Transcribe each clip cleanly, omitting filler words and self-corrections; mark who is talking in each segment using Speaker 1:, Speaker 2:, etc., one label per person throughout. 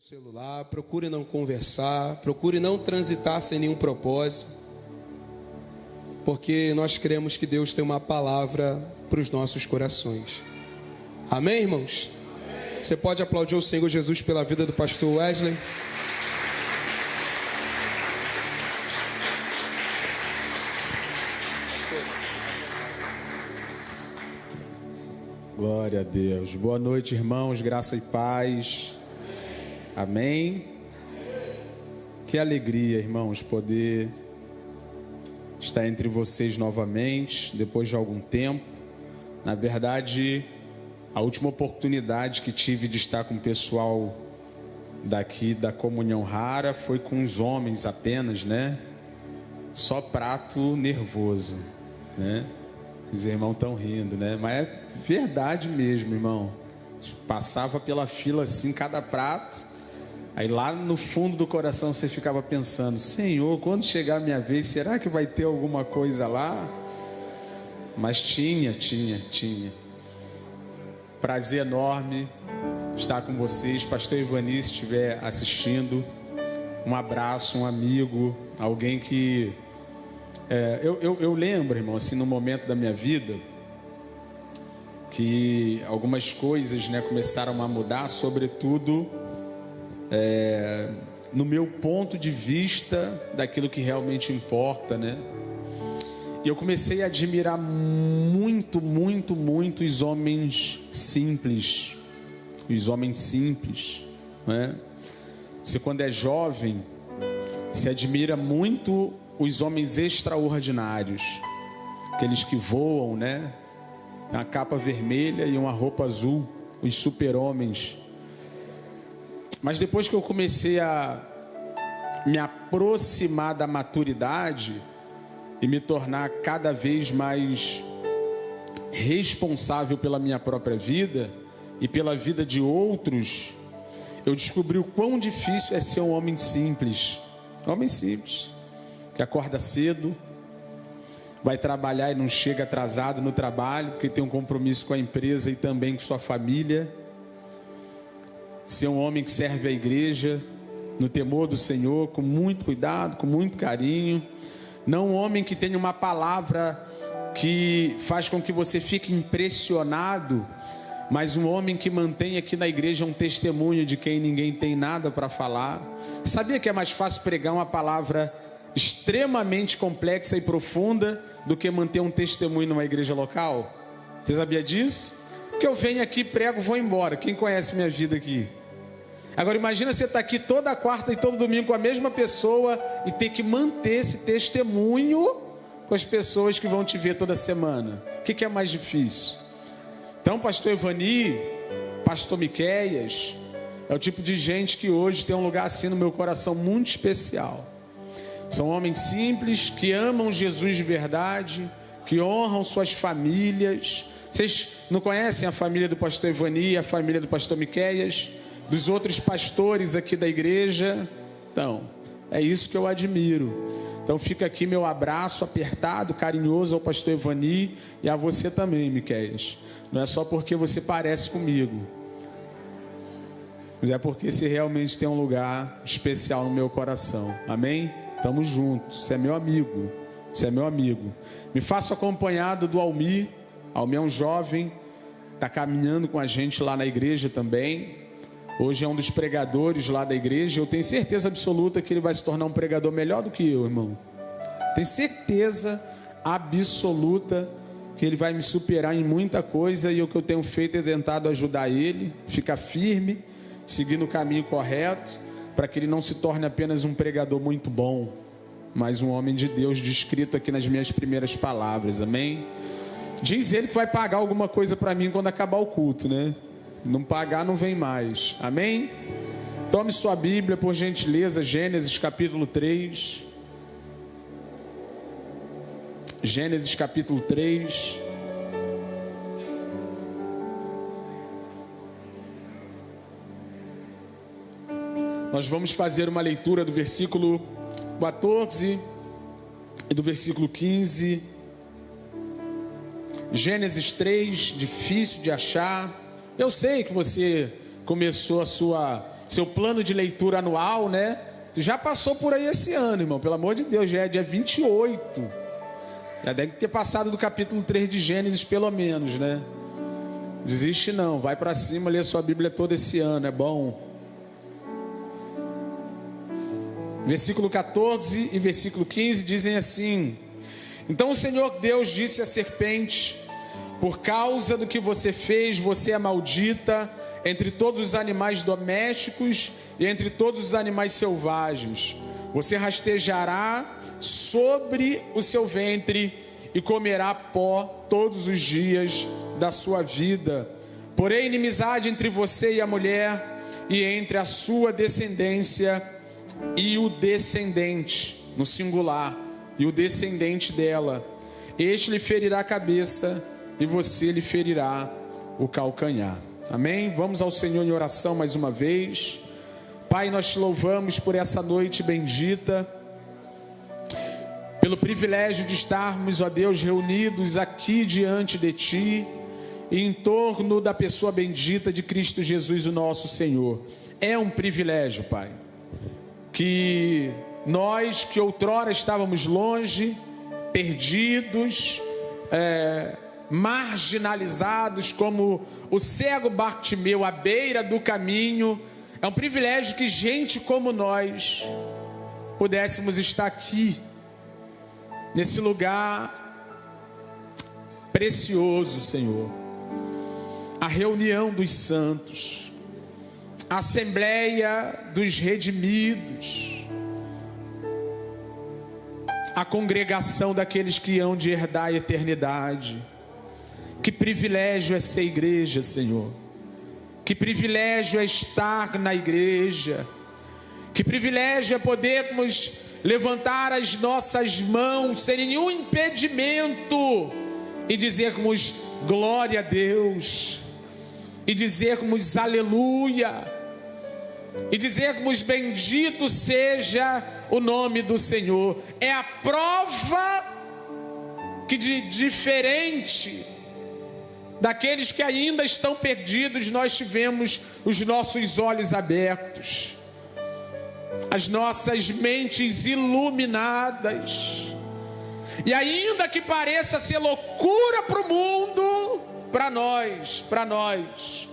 Speaker 1: celular, procure não conversar, procure não transitar sem nenhum propósito, porque nós cremos que Deus tem uma palavra para os nossos corações. Amém, irmãos? Amém. Você pode aplaudir o Senhor Jesus pela vida do pastor Wesley?
Speaker 2: Glória a Deus. Boa noite, irmãos, graça e paz. Amém? Que alegria, irmãos, poder estar entre vocês novamente, depois de algum tempo. Na verdade, a última oportunidade que tive de estar com o pessoal daqui da Comunhão Rara foi com os homens apenas, né? Só prato nervoso, né? Os irmãos estão rindo, né? Mas é verdade mesmo, irmão. Passava pela fila assim, cada prato. Aí lá no fundo do coração você ficava pensando: Senhor, quando chegar a minha vez, será que vai ter alguma coisa lá? Mas tinha. Prazer enorme estar com vocês. Pastor Ivani, se estiver assistindo, um abraço, um amigo, alguém que... Eu lembro, irmão, assim, no momento da minha vida, que algumas coisas, né, começaram a mudar, sobretudo no meu ponto de vista daquilo que realmente importa, né? E eu comecei a admirar muito os homens simples, né? Você, quando é jovem, se admira muito os homens extraordinários, aqueles que voam, né? Uma capa vermelha e uma roupa azul, os super-homens. Mas depois que eu comecei a me aproximar da maturidade e me tornar cada vez mais responsável pela minha própria vida e pela vida de outros, eu descobri o quão difícil é ser um homem simples. Homem simples, que acorda cedo, vai trabalhar e não chega atrasado no trabalho, porque tem um compromisso com a empresa e também com sua família. Ser um homem que serve a igreja no temor do Senhor, com muito cuidado, com muito carinho. Não um homem que tenha uma palavra que faz com que você fique impressionado, mas um homem que mantém aqui na igreja um testemunho de quem ninguém tem nada para falar. Sabia que é mais fácil pregar uma palavra extremamente complexa e profunda do que manter um testemunho numa igreja local? Você sabia disso? Porque eu venho aqui, prego, vou embora. Quem conhece minha vida aqui? Agora imagina você estar aqui toda quarta e todo domingo com a mesma pessoa e ter que manter esse testemunho com as pessoas que vão te ver toda semana. O que é mais difícil? Então, pastor Ivani, pastor Miqueias, é o tipo de gente que hoje tem um lugar assim no meu coração muito especial. São homens simples, que amam Jesus de verdade, que honram suas famílias. Vocês não conhecem a família do pastor Ivani, a família do pastor Miqueias, dos outros pastores aqui da igreja? Então, é isso que eu admiro. Então fica aqui meu abraço apertado, carinhoso ao pastor Ivani e a você também, Miqueias. Não é só porque você parece comigo, mas é porque você realmente tem um lugar especial no meu coração. Amém? Tamo junto. Você é meu amigo. Você é meu amigo. Me faço acompanhado do Almir. Almir é um jovem, está caminhando com a gente lá na igreja também. Hoje é um dos pregadores lá da igreja. Eu tenho certeza absoluta que ele vai se tornar um pregador melhor do que eu, irmão. Tenho certeza absoluta que ele vai me superar em muita coisa. E o que eu tenho feito é tentado ajudar ele, ficar firme, seguir no caminho correto, para que ele não se torne apenas um pregador muito bom, mas um homem de Deus, descrito aqui nas minhas primeiras palavras. Amém? Diz ele que vai pagar alguma coisa para mim quando acabar o culto, né? Não pagar, não vem mais. Amém? Tome sua Bíblia, por gentileza, Gênesis capítulo 3. Gênesis capítulo 3. Nós vamos fazer uma leitura do versículo 14 e do versículo 15. Gênesis 3, difícil de achar. Eu sei que você começou a sua seu plano de leitura anual, né? Tu já passou por aí esse ano, irmão, pelo amor de Deus, já é dia 28. Já deve ter passado do capítulo 3 de Gênesis, pelo menos, né? Desiste não, vai para cima, lê a sua Bíblia toda esse ano, é bom. Versículo 14 e versículo 15 dizem assim: então o Senhor Deus disse à serpente: por causa do que você fez, você é maldita entre todos os animais domésticos e entre todos os animais selvagens. Você rastejará sobre o seu ventre e comerá pó todos os dias da sua vida. Porém, inimizade entre você e a mulher, e entre a sua descendência e o descendente, no singular, e o descendente dela. Este lhe ferirá a cabeça e você lhe ferirá o calcanhar. Amém? Vamos ao Senhor em oração mais uma vez. Pai, nós te louvamos por essa noite bendita, pelo privilégio de estarmos, ó Deus, reunidos aqui diante de Ti, e em torno da pessoa bendita de Cristo Jesus, o nosso Senhor. É um privilégio, Pai, que nós que outrora estávamos longe, perdidos, marginalizados, como o cego Bartimeu à beira do caminho, é um privilégio que gente como nós pudéssemos estar aqui, nesse lugar precioso, Senhor. A reunião dos santos, a assembleia dos redimidos, a congregação daqueles que hão de herdar a eternidade. Que privilégio é ser igreja, Senhor. Que privilégio é estar na igreja. Que privilégio é podermos levantar as nossas mãos sem nenhum impedimento e dizermos glória a Deus, e dizermos aleluia, e dizermos bendito seja o nome do Senhor. É a prova que de diferente daqueles que ainda estão perdidos, nós tivemos os nossos olhos abertos, as nossas mentes iluminadas, e ainda que pareça ser loucura para o mundo, para nós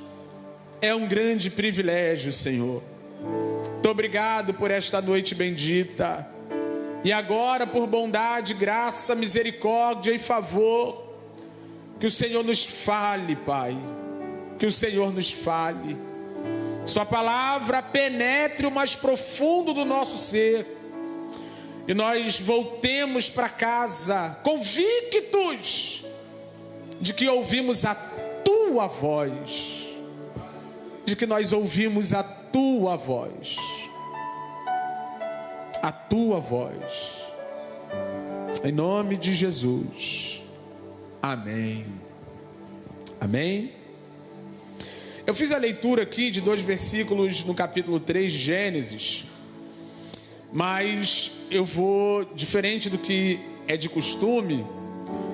Speaker 2: é um grande privilégio, Senhor. Muito obrigado por esta noite bendita, e agora por bondade, graça, misericórdia e favor, que o Senhor nos fale, Pai, que o Senhor nos fale, Sua palavra penetre o mais profundo do nosso ser, e nós voltemos para casa convictos de que ouvimos a Tua voz, de que nós ouvimos a Tua voz, a Tua voz, em nome de Jesus, amém, amém. Eu fiz a leitura aqui de 2 versículos no capítulo 3 de Gênesis, mas eu vou, diferente do que é de costume,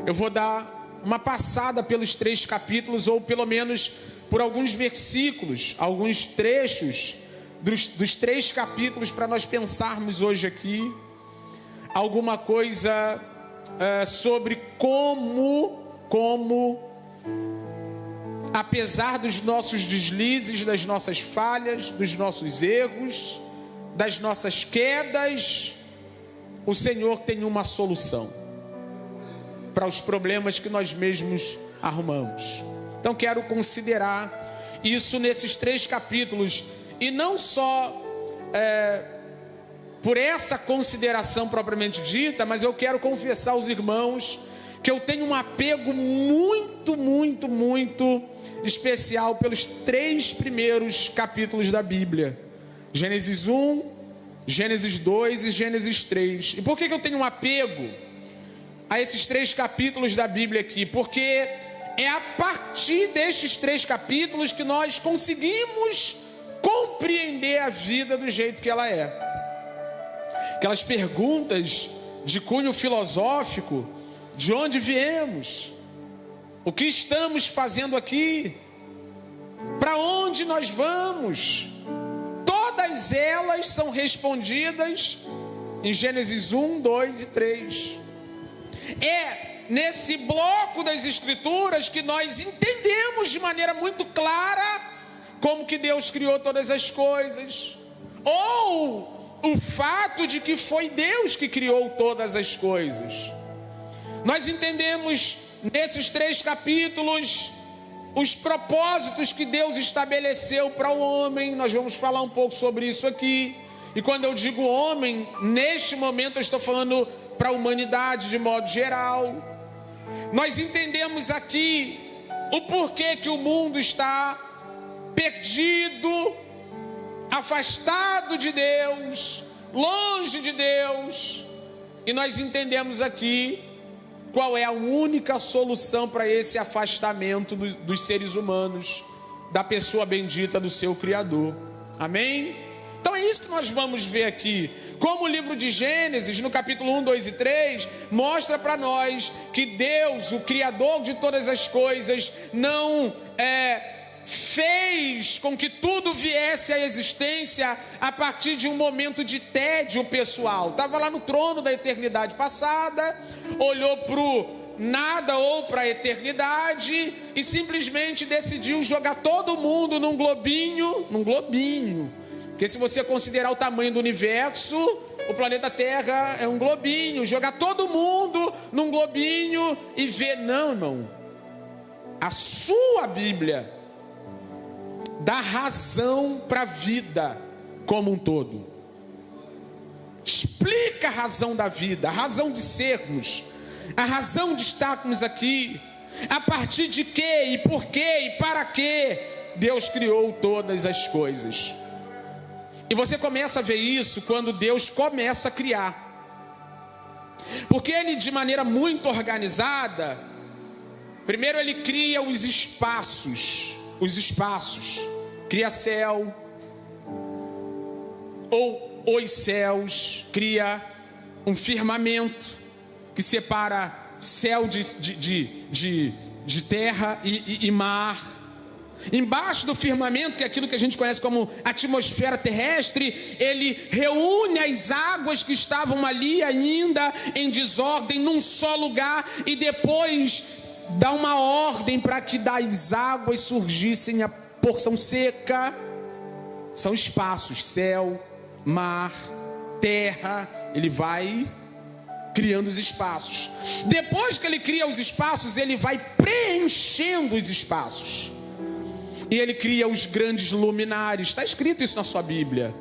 Speaker 2: eu vou dar uma passada pelos 3 capítulos, ou pelo menos por alguns versículos, alguns trechos dos 3 capítulos, para nós pensarmos hoje aqui alguma coisa sobre como apesar dos nossos deslizes, das nossas falhas, dos nossos erros, das nossas quedas, o Senhor tem uma solução para os problemas que nós mesmos arrumamos. Então quero considerar isso nesses 3 capítulos, e não só por essa consideração propriamente dita, mas eu quero confessar aos irmãos que eu tenho um apego muito especial pelos 3 primeiros capítulos da Bíblia: Gênesis 1, Gênesis 2 e Gênesis 3. E por que eu tenho um apego a esses 3 capítulos da Bíblia aqui? Porque é a partir destes 3 capítulos que nós conseguimos compreender a vida do jeito que ela é. Aquelas perguntas de cunho filosófico: de onde viemos? O que estamos fazendo aqui? Para onde nós vamos? todas elas são respondidas em Gênesis 1, 2 e 3. É nesse bloco das Escrituras que nós entendemos de maneira muito clara como que Deus criou todas as coisas, ou o fato de que foi Deus que criou todas as coisas. Nós entendemos nesses 3 capítulos os propósitos que Deus estabeleceu para o homem. Nós vamos falar um pouco sobre isso aqui. E quando eu digo homem, neste momento eu estou falando para a humanidade de modo geral. Nós entendemos aqui o porquê que o mundo está perdido, afastado de Deus, longe de Deus. E nós entendemos aqui qual é a única solução para esse afastamento dos seres humanos, da pessoa bendita do seu Criador. Amém? Então é isso que nós vamos ver aqui. Como o livro de Gênesis, no capítulo 1, 2 e 3, mostra para nós que Deus, o Criador de todas as coisas, não fez com que tudo viesse à existência a partir de um momento de tédio pessoal. Estava lá no trono da eternidade passada, olhou para o nada ou para a eternidade e simplesmente decidiu jogar todo mundo num globinho, porque se você considerar o tamanho do universo, o planeta Terra é um globinho, jogar todo mundo num globinho e ver. Não, irmão, a sua Bíblia dá razão para a vida como um todo. Explica a razão da vida, a razão de sermos, a razão de estarmos aqui, a partir de quê e por quê e para quê Deus criou todas as coisas. E você começa a ver isso quando Deus começa a criar, porque Ele, de maneira muito organizada, primeiro Ele cria os espaços, cria céu, ou os céus, cria um firmamento que separa céu de terra e mar. Embaixo do firmamento, que é aquilo que a gente conhece como atmosfera terrestre, Ele reúne as águas que estavam ali ainda em desordem num só lugar e depois dá uma ordem para que das águas surgissem a porção seca. São espaços, céu, mar, terra. Ele vai criando os espaços. Depois que Ele cria os espaços, Ele vai preenchendo os espaços. E Ele cria os grandes luminares. Está escrito isso na sua Bíblia.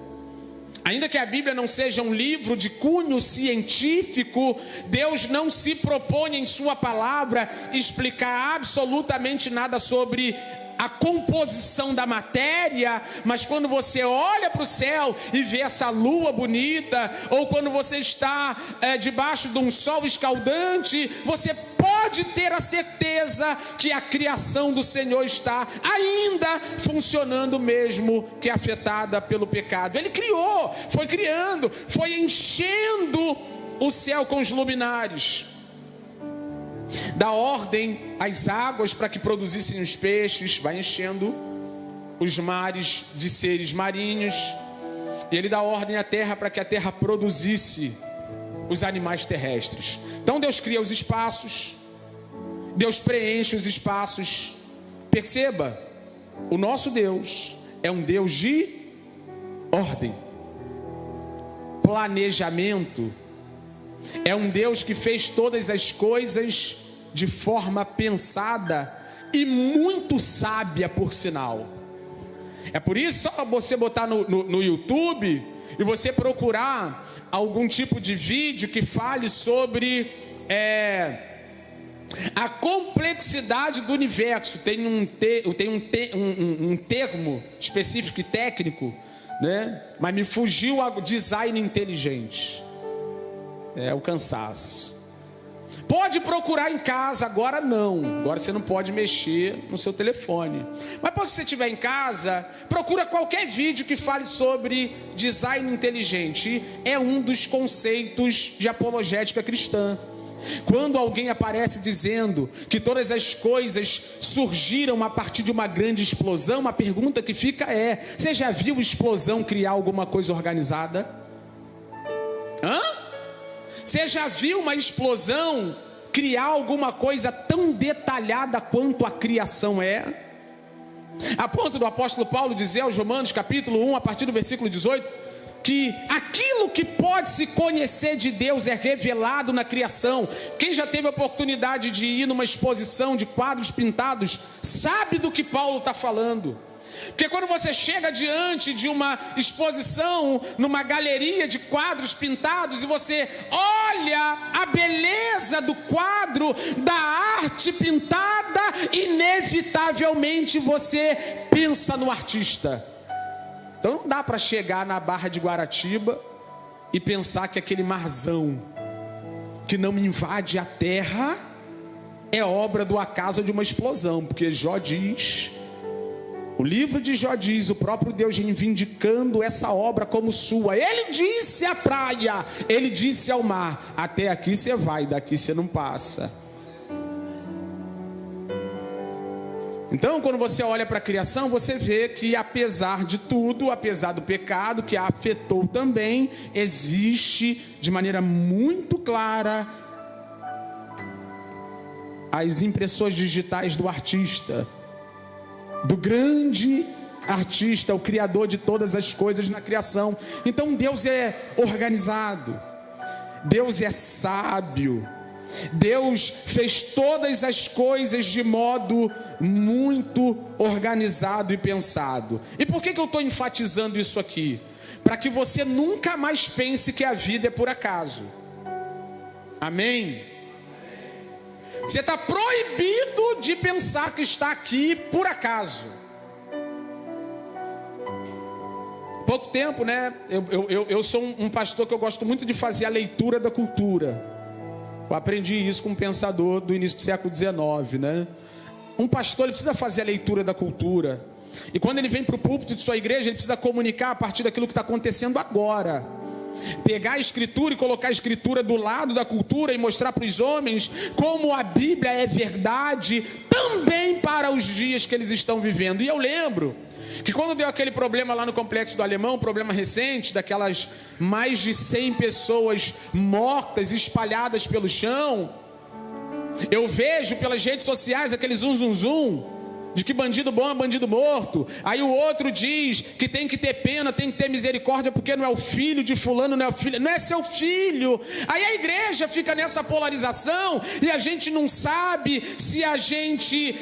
Speaker 2: Ainda que a Bíblia não seja um livro de cunho científico, Deus não se propõe em sua palavra explicar absolutamente nada sobre a composição da matéria, mas quando você olha para o céu e vê essa lua bonita, ou quando você está debaixo de um sol escaldante, você pode ter a certeza que a criação do Senhor está ainda funcionando, mesmo que afetada pelo pecado. Ele criou, foi criando, foi enchendo o céu com os luminares. Dá ordem às águas para que produzissem os peixes, vai enchendo os mares de seres marinhos, e Ele dá ordem à terra para que a terra produzisse os animais terrestres. Então Deus cria os espaços, Deus preenche os espaços. Perceba, o nosso Deus é um Deus de ordem, planejamento. É um Deus que fez todas as coisas de forma pensada e muito sábia, por sinal. É por isso, só você botar no YouTube e você procurar algum tipo de vídeo que fale sobre a complexidade do universo. Tem um termo específico e técnico, né? Mas me fugiu o design inteligente. É o cansaço. Pode procurar em casa, agora não. Agora você não pode mexer no seu telefone. Mas quando você estiver em casa, procura qualquer vídeo que fale sobre design inteligente. É um dos conceitos de apologética cristã. Quando alguém aparece dizendo que todas as coisas surgiram a partir de uma grande explosão, a pergunta que fica é: você já viu explosão criar alguma coisa organizada? Você já viu uma explosão criar alguma coisa tão detalhada quanto a criação é? A ponto do apóstolo Paulo dizer aos Romanos, capítulo 1, a partir do versículo 18, que aquilo que pode se conhecer de Deus é revelado na criação. Quem já teve a oportunidade de ir numa exposição de quadros pintados, sabe do que Paulo está falando. Porque quando você chega diante de uma exposição, numa galeria de quadros pintados, e você olha a beleza do quadro, da arte pintada, inevitavelmente você pensa no artista. Então não dá para chegar na Barra de Guaratiba e pensar que aquele marzão que não invade a terra é obra do acaso de uma explosão, porque Jó diz, o livro de Jó diz, o próprio Deus reivindicando essa obra como sua. Ele disse à praia, ele disse ao mar: até aqui você vai, daqui você não passa. Então, quando você olha para a criação, você vê que apesar de tudo, apesar do pecado que a afetou também, existe de maneira muito clara as impressões digitais do artista, do grande artista, o criador de todas as coisas na criação. Então Deus é organizado, Deus é sábio, Deus fez todas as coisas de modo muito organizado e pensado. E por que eu estou enfatizando isso aqui? Para que você nunca mais pense que a vida é por acaso. Amém? Você está proibido de pensar que está aqui por acaso. Pouco tempo, né? Eu sou um pastor que eu gosto muito de fazer a leitura da cultura. Eu aprendi isso com um pensador do início do século XIX, né? Um pastor, ele precisa fazer a leitura da cultura. E quando ele vem para o púlpito de sua igreja, ele precisa comunicar a partir daquilo que está acontecendo agora. Pegar a escritura e colocar a escritura do lado da cultura e mostrar para os homens como a Bíblia é verdade também para os dias que eles estão vivendo. E eu lembro que quando deu aquele problema lá no Complexo do Alemão, um problema recente, daquelas mais de 100 pessoas mortas, espalhadas pelo chão, eu vejo pelas redes sociais aquele zum, de que bandido bom é bandido morto. Aí o outro diz que tem que ter pena, tem que ter misericórdia, porque não é o filho de fulano, não é seu filho. Aí a igreja fica nessa polarização, e a gente não sabe se a gente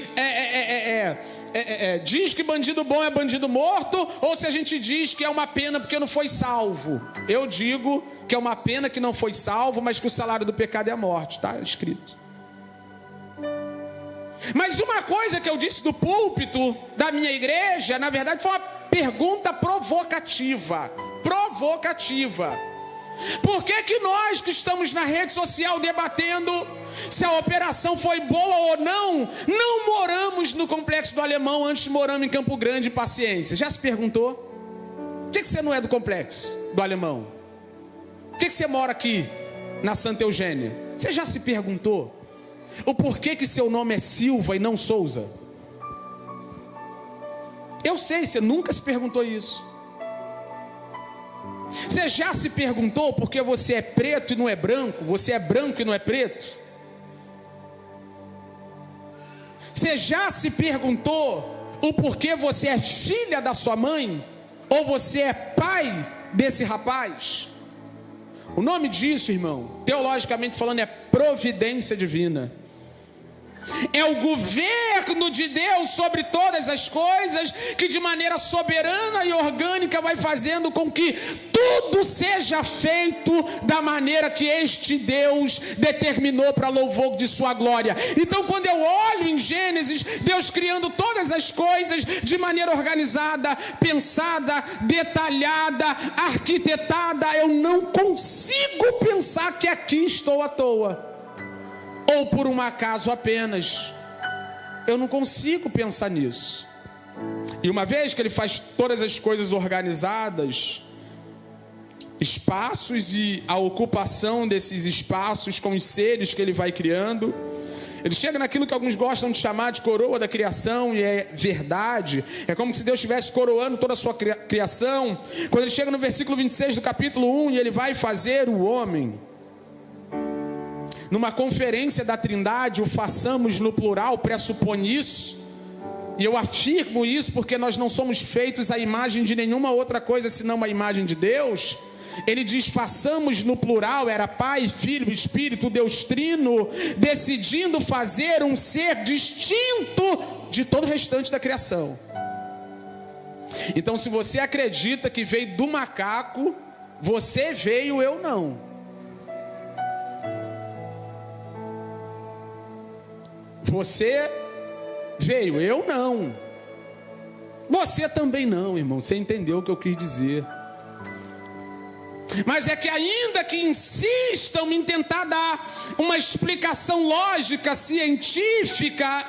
Speaker 2: diz que bandido bom é bandido morto, ou se a gente diz que é uma pena porque não foi salvo. Eu digo que é uma pena que não foi salvo, mas que o salário do pecado é a morte, está escrito. Mas uma coisa que eu disse do púlpito da minha igreja, na verdade foi uma pergunta provocativa. Por que nós que estamos na rede social debatendo se a operação foi boa ou não moramos no Complexo do Alemão, antes moramos em Campo Grande, paciência? Já se perguntou? Por que você não é do Complexo do Alemão? Por que você mora aqui na Santa Eugênia? Você já se perguntou o porquê que seu nome é Silva e não Souza? Eu sei, você nunca se perguntou isso. Você já se perguntou porque você é preto e não é branco? Você é branco e não é preto? Você já se perguntou o porquê você é filha da sua mãe? Ou você é pai desse rapaz? O nome disso, irmão, teologicamente falando, é providência divina. É o governo de Deus sobre todas as coisas, que de maneira soberana e orgânica vai fazendo com que tudo seja feito da maneira que este Deus determinou para louvor de sua glória. Então, quando eu olho em Gênesis, Deus criando todas as coisas de maneira organizada, pensada, detalhada, arquitetada, eu não consigo pensar que aqui estou à toa, ou por um acaso apenas. Eu não consigo pensar nisso. E uma vez que ele faz todas as coisas organizadas, espaços e a ocupação desses espaços com os seres que ele vai criando. Ele chega naquilo que alguns gostam de chamar de coroa da criação, e é verdade. É como se Deus estivesse coroando toda a sua criação. Quando ele chega no versículo 26 do capítulo 1, e ele vai fazer o homem. Numa conferência da Trindade, o façamos no plural pressupõe isso. E eu afirmo isso porque nós não somos feitos à imagem de nenhuma outra coisa senão a imagem de Deus. Ele diz, façamos no plural, era Pai, Filho, Espírito, Deus Trino, decidindo fazer um ser distinto de todo o restante da criação. Então, se você acredita que veio do macaco, você veio, eu não. Você veio, eu não. Você também não, irmão. Você entendeu o que eu quis dizer. Mas é que ainda que insistam em tentar dar uma explicação lógica, científica,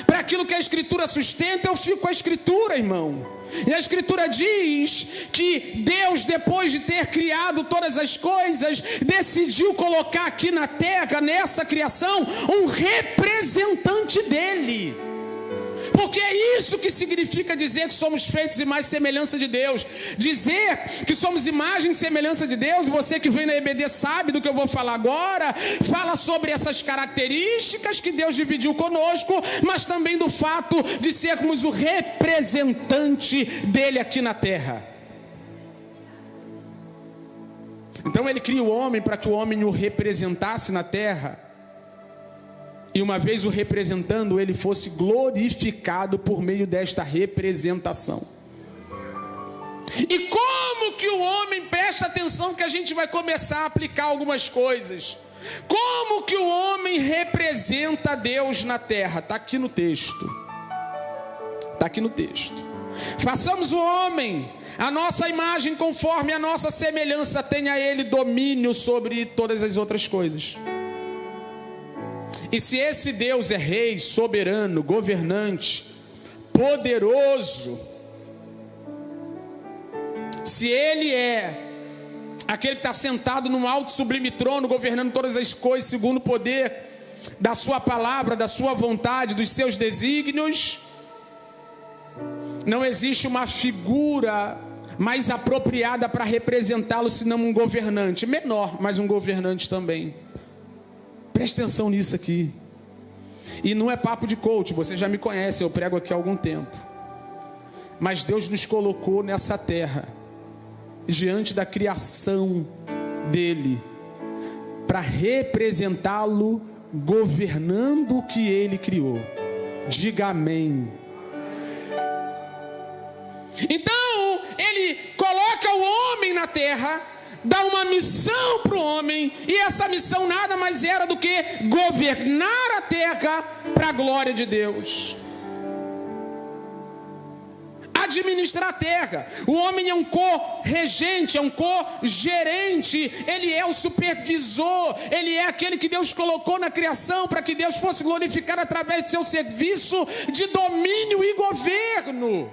Speaker 2: para aquilo que a Escritura sustenta, eu fico com a Escritura, irmão. E a Escritura diz que Deus, depois de ter criado todas as coisas, decidiu colocar aqui na terra, nessa criação, um representante dele. Porque é isso que significa dizer que somos feitos imagem e semelhança de Deus. Dizer que somos imagem e semelhança de Deus, você que vem na EBD sabe do que eu vou falar agora, fala sobre essas características que Deus dividiu conosco, mas também do fato de sermos o representante dele aqui na terra. Então ele cria o homem para que o homem o representasse na terra. E uma vez o representando, ele fosse glorificado por meio desta representação. E como que o homem, presta atenção que a gente vai começar a aplicar algumas coisas. Como que o homem representa Deus na terra? Está aqui no texto. Está aqui no texto. Façamos o homem a nossa imagem conforme a nossa semelhança, tenha ele domínio sobre todas as outras coisas. E se esse Deus é rei, soberano, governante, poderoso, se ele é aquele que está sentado num alto sublime trono, governando todas as coisas segundo o poder da sua palavra, da sua vontade, dos seus desígnios, não existe uma figura mais apropriada para representá-lo senão um governante, menor, mas um governante também. Preste atenção nisso aqui. E não é papo de coach, você já me conhece, eu prego aqui há algum tempo. Mas Deus nos colocou nessa terra, diante da criação dele, para representá-lo, governando o que ele criou. Diga amém. Então, ele coloca o homem na terra, dá uma missão para o homem, e essa missão nada mais era do que governar a terra para a glória de Deus. Administrar a terra. O homem é um co-regente, é um co-gerente, ele é o supervisor, ele é aquele que Deus colocou na criação para que Deus fosse glorificado através do seu serviço de domínio e governo.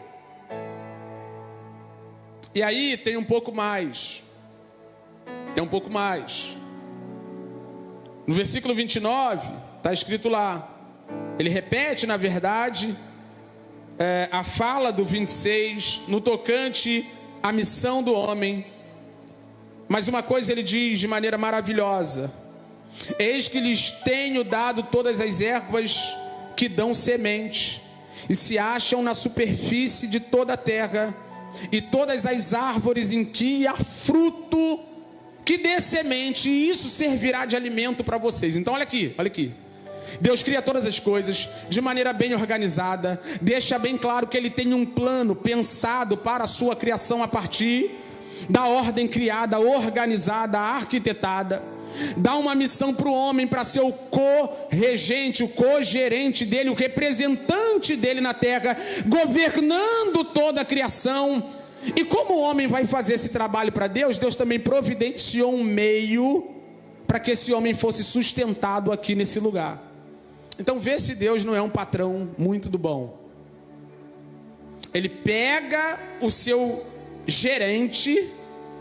Speaker 2: E aí tem um pouco mais. No versículo 29, está escrito lá, ele repete na verdade a fala do 26, no tocante à missão do homem, mas uma coisa ele diz de maneira maravilhosa: eis que lhes tenho dado todas as ervas que dão semente, e se acham na superfície de toda a terra, e todas as árvores em que há fruto, que dê semente, e isso servirá de alimento para vocês. Então olha aqui. Deus cria todas as coisas de maneira bem organizada, deixa bem claro que ele tem um plano pensado para a sua criação a partir da ordem criada, organizada, arquitetada. Dá uma missão para o homem, para ser o co-regente, o co-gerente dele, o representante dele na terra, governando toda a criação. E como o homem vai fazer esse trabalho para Deus, Deus também providenciou um meio para que esse homem fosse sustentado aqui nesse lugar. Então vê se Deus não é um patrão muito do bom. Ele pega o seu gerente,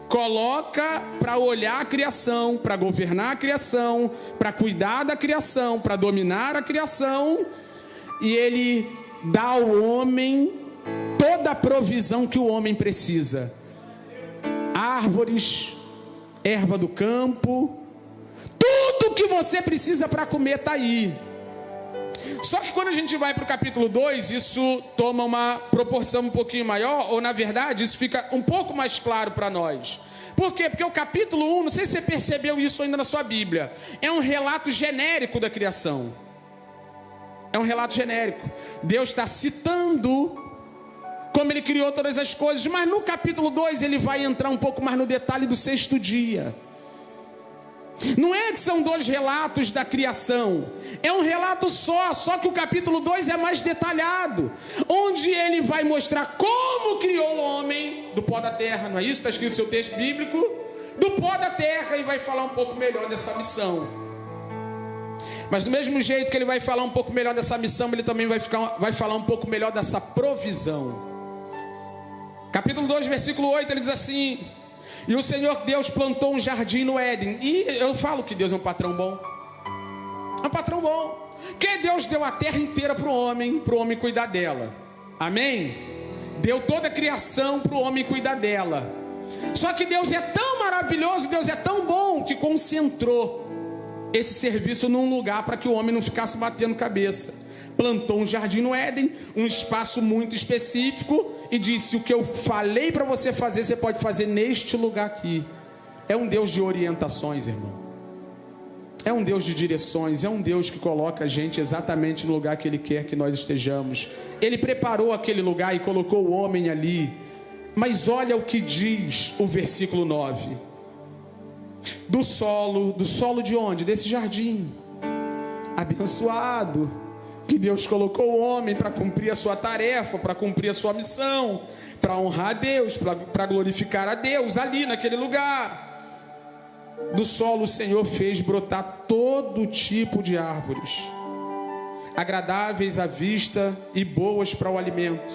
Speaker 2: coloca para olhar a criação, para governar a criação, para cuidar da criação, para dominar a criação, e ele dá ao homem toda a provisão que o homem precisa. Árvores, erva do campo, tudo que você precisa para comer está aí. Só que quando a gente vai para o capítulo 2, isso toma uma proporção um pouquinho maior, ou na verdade isso fica um pouco mais claro para nós. Por quê? Porque o capítulo 1, não sei se você percebeu isso ainda na sua Bíblia, é um relato genérico da criação. É um relato genérico. Deus está citando como ele criou todas as coisas, mas no capítulo 2 ele vai entrar um pouco mais no detalhe do sexto dia. Não é que são dois relatos da criação, é um relato só que o capítulo 2 é mais detalhado, onde ele vai mostrar como criou o homem do pó da terra, não é isso? Está escrito no seu texto bíblico? Do pó da terra, e vai falar um pouco melhor dessa missão. Mas do mesmo jeito que ele vai falar um pouco melhor dessa missão, ele também vai falar um pouco melhor dessa provisão. Capítulo 2, versículo 8, ele diz assim: e o Senhor Deus plantou um jardim no Éden. E eu falo que Deus é um patrão bom. É um patrão bom. Que Deus deu a terra inteira para o homem cuidar dela. Amém? Deu toda a criação para o homem cuidar dela. Só que Deus é tão maravilhoso, Deus é tão bom, que concentrou esse serviço num lugar para que o homem não ficasse batendo cabeça. Plantou um jardim no Éden, um espaço muito específico, e disse: o que eu falei para você fazer, você pode fazer neste lugar aqui. É um Deus de orientações, irmão. É um Deus de direções, é um Deus que coloca a gente exatamente no lugar que Ele quer que nós estejamos. Ele preparou aquele lugar e colocou o homem ali. Mas olha o que diz o versículo 9. Do solo de onde? Desse jardim abençoado, que Deus colocou o homem para cumprir a sua tarefa, para cumprir a sua missão, para honrar a Deus, para glorificar a Deus, ali naquele lugar. Do solo o Senhor fez brotar todo tipo de árvores, agradáveis à vista e boas para o alimento,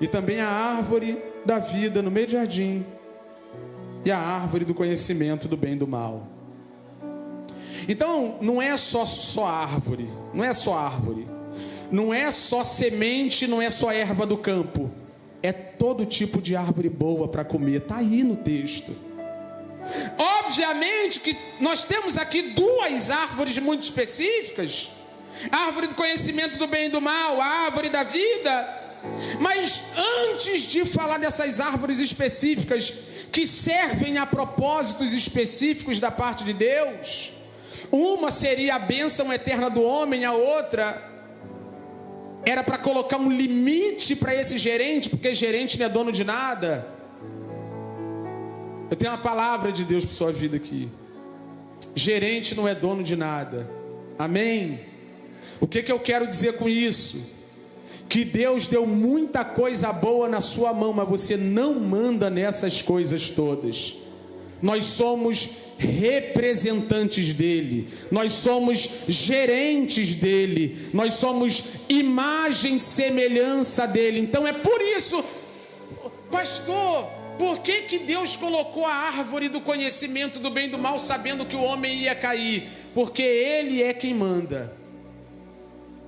Speaker 2: e também a árvore da vida no meio do jardim, e a árvore do conhecimento do bem e do mal. Então, não é só árvore, não é só árvore, não é só semente, não é só erva do campo, é todo tipo de árvore boa para comer, está aí no texto. Obviamente que nós temos aqui duas árvores muito específicas, a árvore do conhecimento do bem e do mal, a árvore da vida. Mas antes de falar dessas árvores específicas, que servem a propósitos específicos da parte de Deus, uma seria a bênção eterna do homem, a outra era para colocar um limite para esse gerente, porque gerente não é dono de nada. Eu tenho uma palavra de Deus para sua vida aqui: gerente não é dono de nada. Amém? O que eu quero dizer com isso? Que Deus deu muita coisa boa na sua mão, mas você não manda nessas coisas todas. Nós somos representantes dele, nós somos gerentes dele, nós somos imagem e semelhança dele. Então é por isso, pastor, por que Deus colocou a árvore do conhecimento do bem e do mal, sabendo que o homem ia cair? Porque ele é quem manda,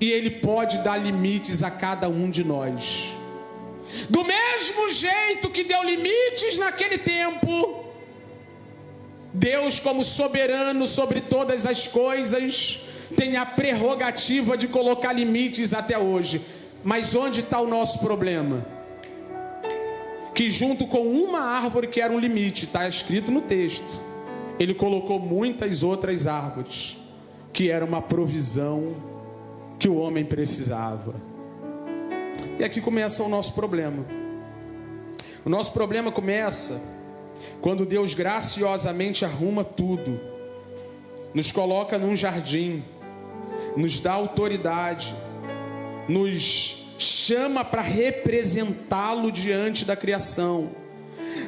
Speaker 2: e ele pode dar limites a cada um de nós. Do mesmo jeito que deu limites naquele tempo, Deus, como soberano sobre todas as coisas, tem a prerrogativa de colocar limites até hoje. Mas onde está o nosso problema? Que junto com uma árvore que era um limite, está escrito no texto, ele colocou muitas outras árvores, que era uma provisão que o homem precisava. E aqui começa o nosso problema. O nosso problema começa quando Deus graciosamente arruma tudo, nos coloca num jardim, nos dá autoridade, nos chama para representá-lo diante da criação.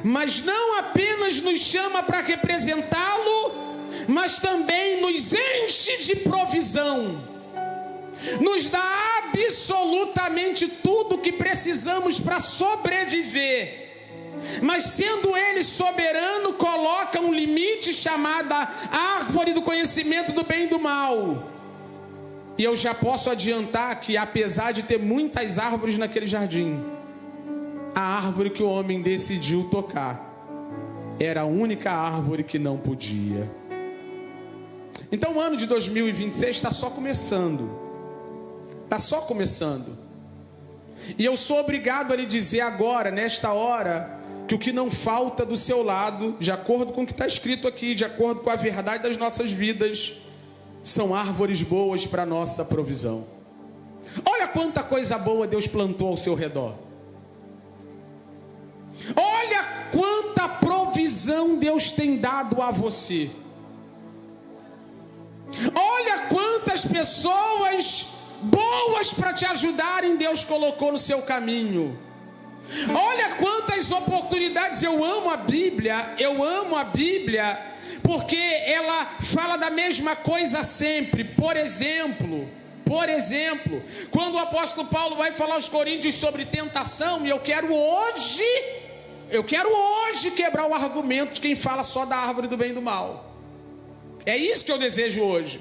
Speaker 2: Mas não apenas nos chama para representá-lo, mas também nos enche de provisão, nos dá absolutamente tudo que precisamos para sobreviver. Mas sendo Ele soberano, coloca um limite chamado árvore do conhecimento do bem e do mal. E eu já posso adiantar que, apesar de ter muitas árvores naquele jardim, a árvore que o homem decidiu tocar era a única árvore que não podia. Então o ano de 2026 está só começando. Está só começando. E eu sou obrigado a lhe dizer agora, nesta hora, que o que não falta do seu lado, de acordo com o que está escrito aqui, de acordo com a verdade das nossas vidas, são árvores boas para a nossa provisão. Olha quanta coisa boa Deus plantou ao seu redor. Olha quanta provisão Deus tem dado a você. Olha quantas pessoas boas para te ajudarem Deus colocou no seu caminho. Olha quantas oportunidades. Eu amo a Bíblia, porque ela fala da mesma coisa sempre. Por exemplo, quando o apóstolo Paulo vai falar aos Coríntios sobre tentação, e eu quero hoje quebrar o argumento de quem fala só da árvore do bem e do mal. É isso que eu desejo hoje.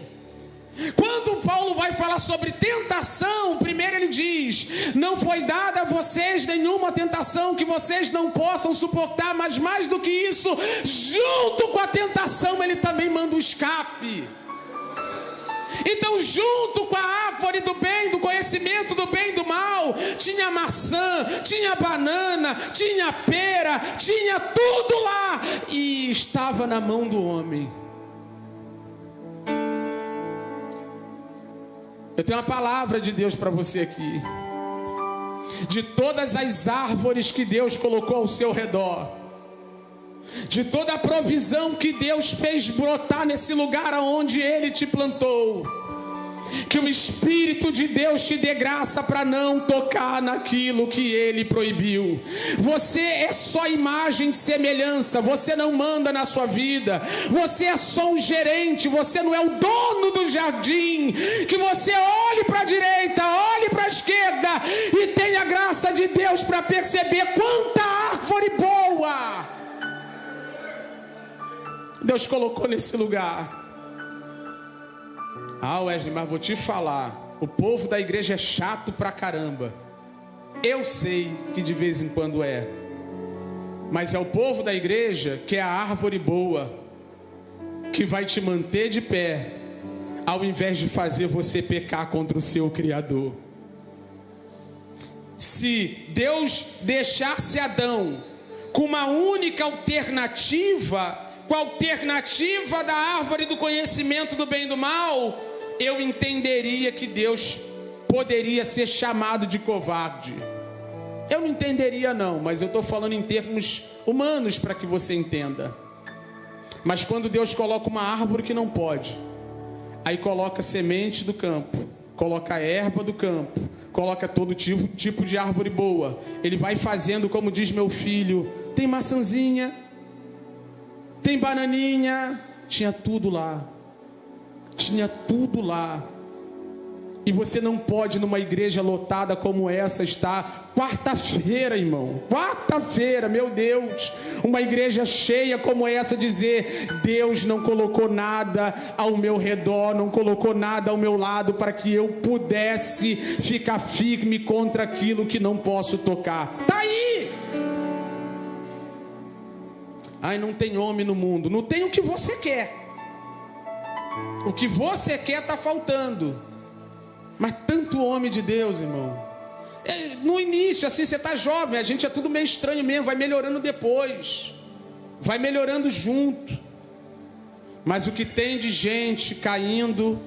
Speaker 2: Quando Paulo vai falar sobre tentação, primeiro ele diz: não foi dada a vocês nenhuma tentação que vocês não possam suportar, mas mais do que isso, junto com a tentação ele também manda o escape. Então, junto com a árvore do bem, do conhecimento do bem e do mal, tinha maçã, tinha banana, tinha pera, tinha tudo lá, e estava na mão do homem. Eu tenho uma palavra de Deus para você aqui. De todas as árvores que Deus colocou ao seu redor, de toda a provisão que Deus fez brotar nesse lugar aonde Ele te plantou, que o Espírito de Deus te dê graça para não tocar naquilo que Ele proibiu. Você é só imagem e semelhança, você não manda na sua vida, você é só um gerente, você não é o dono do jardim. Que você olhe para a direita, olhe para a esquerda e tenha a graça de Deus para perceber quanta árvore boa Deus colocou nesse lugar. Ah, Wesley, mas vou te falar, o povo da igreja é chato pra caramba. Eu sei que de vez em quando é, mas é o povo da igreja que é a árvore boa, que vai te manter de pé, ao invés de fazer você pecar contra o seu Criador. Se Deus deixasse Adão com uma única alternativa, com a alternativa da árvore do conhecimento do bem e do mal, eu entenderia que Deus poderia ser chamado de covarde. Eu não entenderia não, mas eu estou falando em termos humanos para que você entenda. Mas quando Deus coloca uma árvore que não pode, aí coloca semente do campo, coloca erva do campo, coloca todo tipo de árvore boa. Ele vai fazendo, como diz meu filho, tem maçãzinha, tem bananinha, tinha tudo lá. Tinha tudo lá. E você não pode, numa igreja lotada como essa, estar quarta-feira, irmão, quarta-feira, meu Deus, uma igreja cheia como essa, dizer: Deus não colocou nada ao meu redor, não colocou nada ao meu lado para que eu pudesse ficar firme contra aquilo que não posso tocar. Está aí. Ai, não tem homem no mundo. Não tem o que você quer. O que você quer está faltando. Mas tanto homem de Deus, irmão. No início, assim, você está jovem, a gente é tudo meio estranho mesmo, vai melhorando depois, vai melhorando junto. Mas o que tem de gente caindo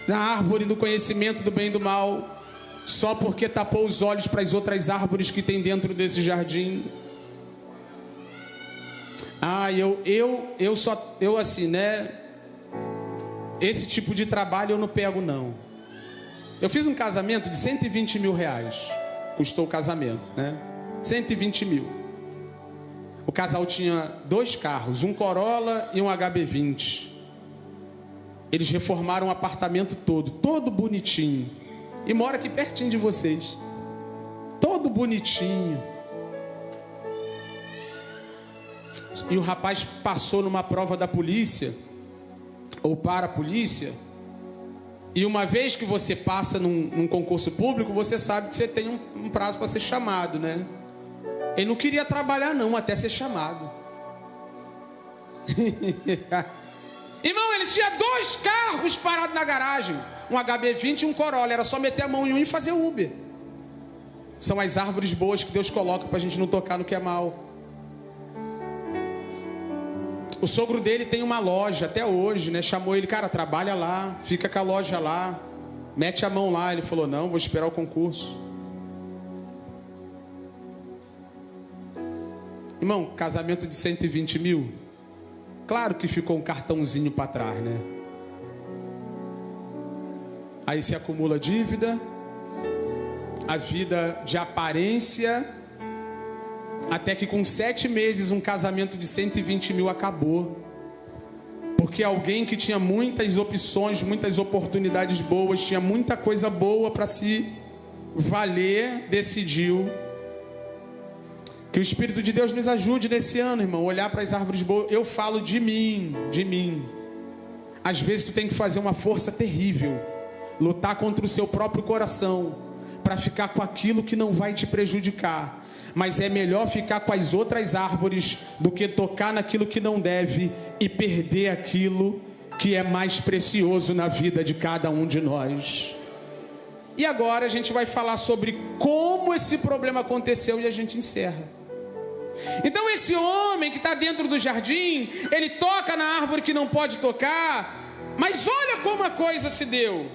Speaker 2: na árvore do conhecimento do bem e do mal, só porque tapou os olhos para as outras árvores que tem dentro desse jardim. Ah, eu assim, né? Esse tipo de trabalho eu não pego não. Eu fiz um casamento de 120 mil reais. Custou o casamento, né? 120 mil. O casal tinha 2 carros, um Corolla e um HB20. Eles reformaram o apartamento todo bonitinho. E mora aqui pertinho de vocês. Todo bonitinho. e o rapaz passou numa prova da polícia, ou para a polícia, e uma vez que você passa num concurso público, você sabe que você tem um prazo para ser chamado, né? Ele não queria trabalhar não, até ser chamado. Irmão, ele tinha 2 carros parados na garagem, um HB20 e um Corolla, era só meter a mão em um e fazer Uber. São as árvores boas que Deus coloca para a gente não tocar no que é mal. O sogro dele tem uma loja até hoje, né? Chamou ele, cara, trabalha lá, fica com a loja lá, mete a mão lá. Ele falou, não, vou esperar o concurso. Irmão, casamento de 120 mil, claro que ficou um cartãozinho para trás, né? Aí se acumula dívida, a vida de aparência, até que com 7 meses um casamento de 120 mil acabou, porque alguém que tinha muitas opções, muitas oportunidades boas, tinha muita coisa boa para se valer, decidiu. Que o Espírito de Deus nos ajude nesse ano, irmão, olhar para as árvores boas. Eu falo de mim. Às vezes tu tem que fazer uma força terrível, lutar contra o seu próprio coração, para ficar com aquilo que não vai te prejudicar. Mas é melhor ficar com as outras árvores do que tocar naquilo que não deve e perder aquilo que é mais precioso na vida de cada um de nós. E agora a gente vai falar sobre como esse problema aconteceu e a gente encerra. Então esse homem que está dentro do jardim, ele toca na árvore que não pode tocar, mas olha como a coisa se deu.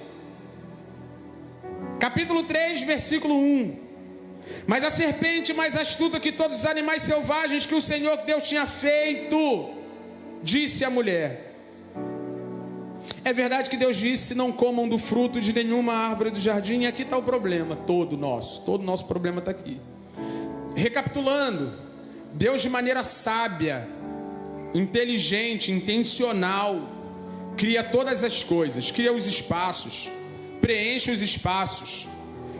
Speaker 2: Capítulo 3, versículo 1. Mas a serpente, mais astuta que todos os animais selvagens que o Senhor Deus tinha feito, disse à mulher: é verdade que Deus disse, não comam do fruto de nenhuma árvore do jardim. E aqui está o problema, todo nosso problema está aqui. Recapitulando, Deus de maneira sábia, inteligente, intencional, cria todas as coisas, cria os espaços, preenche os espaços,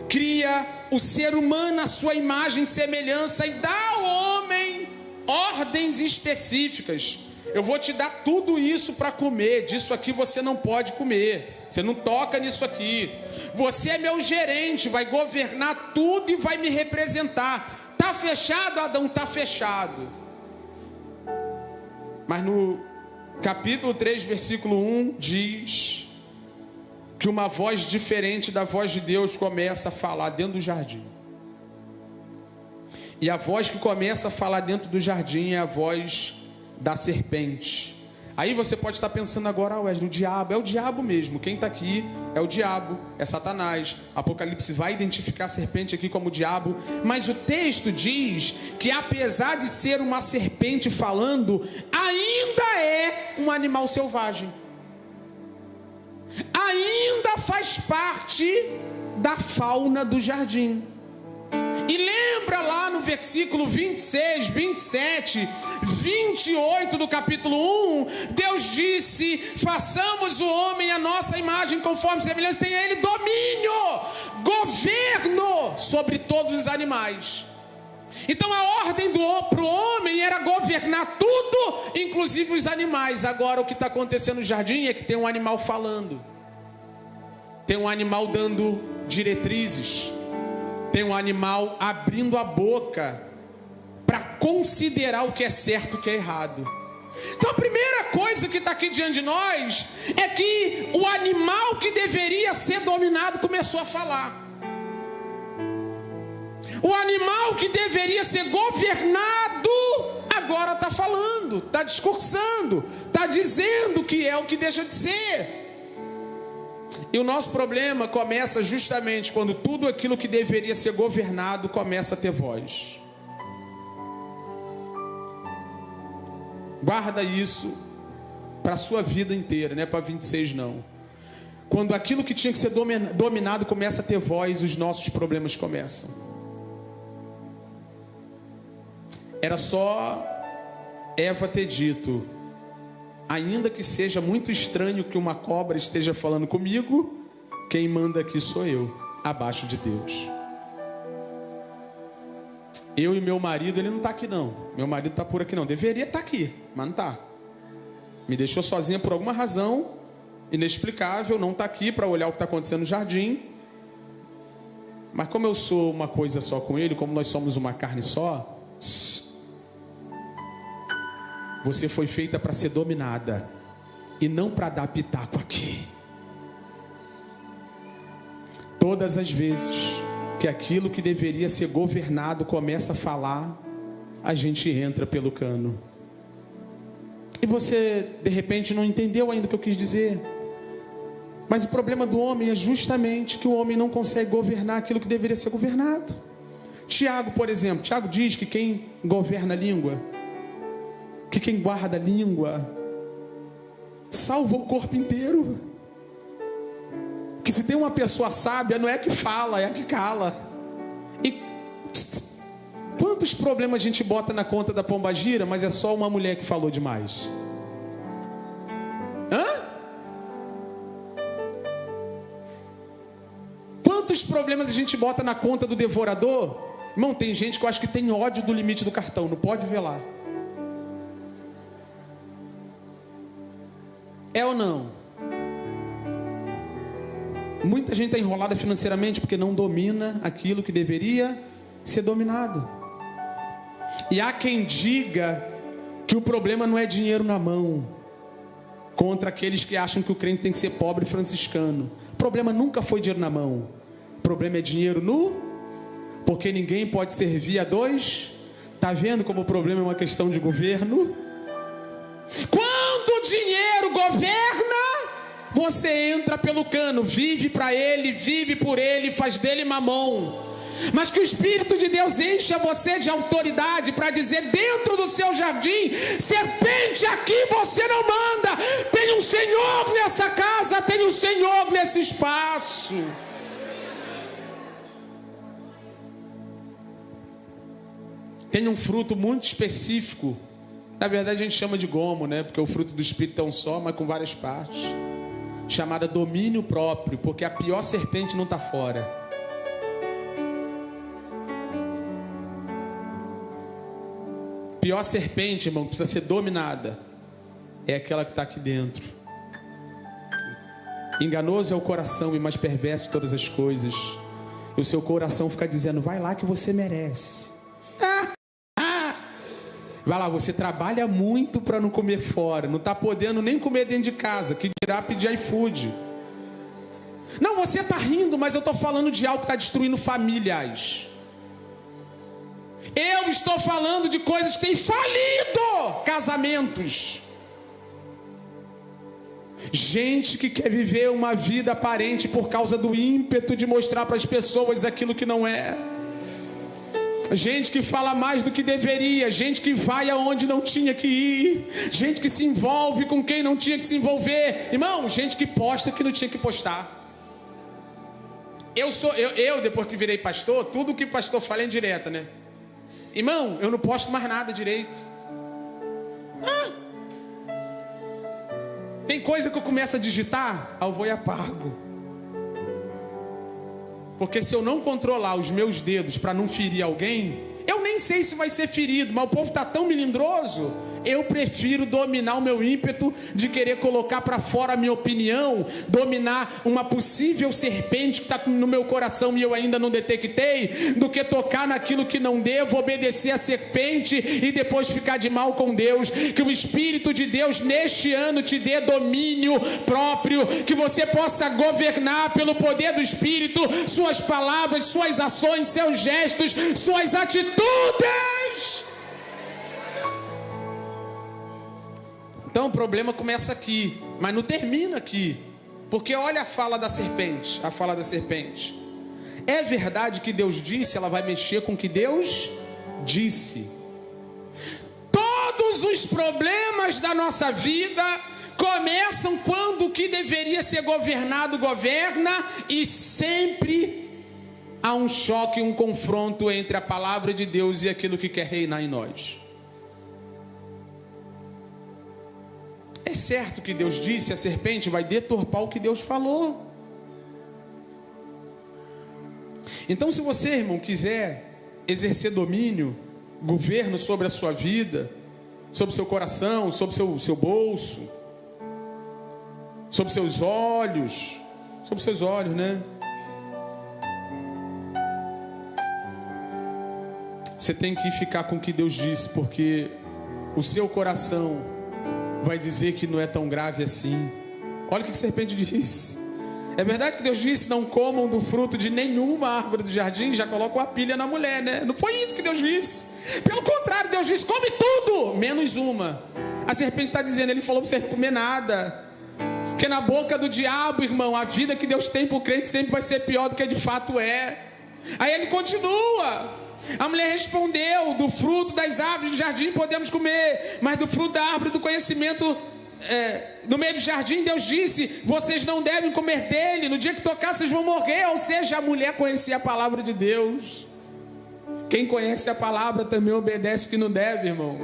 Speaker 2: cria o ser humano à sua imagem e semelhança e dá ao homem ordens específicas. Eu vou te dar tudo isso para comer, disso aqui você não pode comer, você não toca nisso aqui. Você é meu gerente, vai governar tudo e vai me representar. Está fechado, Adão? Está fechado. Mas no capítulo 3, versículo 1, diz que uma voz diferente da voz de Deus começa a falar dentro do jardim. E a voz que começa a falar dentro do jardim é a voz da serpente. Aí você pode estar pensando agora, Wesley, o diabo, é o diabo mesmo, quem está aqui é o diabo, é Satanás. Apocalipse vai identificar a serpente aqui como o diabo, mas o texto diz que apesar de ser uma serpente falando, ainda é um animal selvagem, ainda faz parte da fauna do jardim. E lembra lá no versículo 26, 27, 28 do capítulo 1, Deus disse, façamos o homem à nossa imagem, conforme semelhança, tenha ele domínio, governo sobre todos os animais. Então a ordem para o homem era governar tudo, inclusive os animais. Agora o que está acontecendo no jardim é que tem um animal falando, tem um animal dando diretrizes, tem um animal abrindo a boca para considerar o que é certo e o que é errado. Então a primeira coisa que está aqui diante de nós é que o animal que deveria ser dominado começou a falar. O animal que deveria ser governado agora está falando, está discursando, está dizendo que é o que deixa de ser. E o nosso problema começa justamente quando tudo aquilo que deveria ser governado começa a ter voz. Guarda isso para a sua vida inteira, não é para 26 não. Quando aquilo que tinha que ser dominado começa a ter voz, os nossos problemas começam. Era só Eva ter dito, ainda que seja muito estranho que uma cobra esteja falando comigo, quem manda aqui sou eu, abaixo de Deus. eu e meu marido, ele não está aqui não. Meu marido está por aqui não. Deveria estar aqui, mas não está. Me deixou sozinha por alguma razão inexplicável, não está aqui para olhar o que está acontecendo no jardim. Mas como eu sou uma coisa só com ele, como nós somos uma carne só, você foi feita para ser dominada e não para dar pitaco aqui. Todas as vezes que aquilo que deveria ser governado começa a falar, a gente entra pelo cano. E você, de repente, não entendeu ainda o que eu quis dizer. Mas o problema do homem é justamente que o homem não consegue governar aquilo que deveria ser governado. Tiago, por exemplo, Tiago diz que quem governa a língua, que quem guarda a língua, salva o corpo inteiro. Que se tem uma pessoa sábia, não é a que fala, é a que cala. E quantos problemas a gente bota na conta da pombagira, mas é só uma mulher que falou demais? Hã? Quantos problemas a gente bota na conta do devorador? Irmão, tem gente que eu acho que tem ódio do limite do cartão, não pode ver lá. É ou não? Muita gente está enrolada financeiramente porque não domina aquilo que deveria ser dominado. E há quem diga que o problema não é dinheiro na mão, contra aqueles que acham que o crente tem que ser pobre franciscano. O problema nunca foi dinheiro na mão. O problema é dinheiro no... Porque ninguém pode servir a dois. Está vendo como o problema é uma questão de governo? Quando o dinheiro governa, você entra pelo cano, vive para ele, vive por ele, faz dele mamão. Mas que o Espírito de Deus encha você de autoridade para dizer dentro do seu jardim: serpente, aqui você não manda. Tem um Senhor nessa casa, tem um Senhor nesse espaço. Tem um fruto muito específico. Na verdade a gente chama de gomo, né? Porque o fruto do Espírito é um só, mas com várias partes. Chamada domínio próprio, porque a pior serpente não está fora. Pior serpente, irmão, que precisa ser dominada, é aquela que está aqui dentro. Enganoso é o coração e mais perverso de todas as coisas. E o seu coração fica dizendo: vai lá que você merece. Vai lá, você trabalha muito para não comer fora, não está podendo nem comer dentro de casa, que dirá pedir iFood. Não, você está rindo, mas eu estou falando de algo que está destruindo famílias. Eu estou falando de coisas que têm falido casamentos. Gente que quer viver uma vida aparente por causa do ímpeto de mostrar para as pessoas aquilo que não é. Gente que fala mais do que deveria, gente que vai aonde não tinha que ir, gente que se envolve com quem não tinha que se envolver. Irmão, gente que posta que não tinha que postar. Eu depois que virei pastor, tudo que pastor fala é indireta, né? Irmão, eu não posto mais nada direito. Tem coisa que eu começo a digitar, eu vou e apago. Porque se eu não controlar os meus dedos para não ferir alguém, eu nem sei se vai ser ferido, mas o povo está tão melindroso. Eu prefiro dominar o meu ímpeto de querer colocar para fora a minha opinião, dominar uma possível serpente que está no meu coração e eu ainda não detectei, do que tocar naquilo que não devo, obedecer a serpente e depois ficar de mal com Deus. Que o Espírito de Deus neste ano te dê domínio próprio, que você possa governar pelo poder do Espírito suas palavras, suas ações, seus gestos, suas atitudes. Então o problema começa aqui, mas não termina aqui. Porque olha a fala da serpente. A fala da serpente: é verdade que Deus disse, ela vai mexer com o que Deus disse. Todos os problemas da nossa vida começam quando o que deveria ser governado governa, e sempre há um choque, um confronto entre a palavra de Deus e aquilo que quer reinar em nós. É certo que Deus disse, a serpente vai deturpar o que Deus falou. Então, se você, irmão, quiser exercer domínio, governo sobre a sua vida, sobre o seu coração, sobre o seu bolso, sobre seus olhos, né? Você tem que ficar com o que Deus disse, porque o seu coração vai dizer que não é tão grave assim. Olha o que a serpente disse. É verdade que Deus disse: não comam do fruto de nenhuma árvore do jardim. Já coloca uma pilha na mulher, né? Não foi isso que Deus disse. Pelo contrário, Deus disse: come tudo, menos uma. A serpente está dizendo: ele falou para você não comer nada. Porque na boca do diabo, irmão, a vida que Deus tem para o crente sempre vai ser pior do que de fato é. Aí ele continua. A mulher respondeu: do fruto das árvores do jardim podemos comer, mas do fruto da árvore do conhecimento, no meio do jardim, Deus disse: vocês não devem comer dele, no dia que tocar vocês vão morrer. Ou seja, a mulher conhecia a palavra de Deus. Quem conhece a palavra também obedece o que não deve, irmão.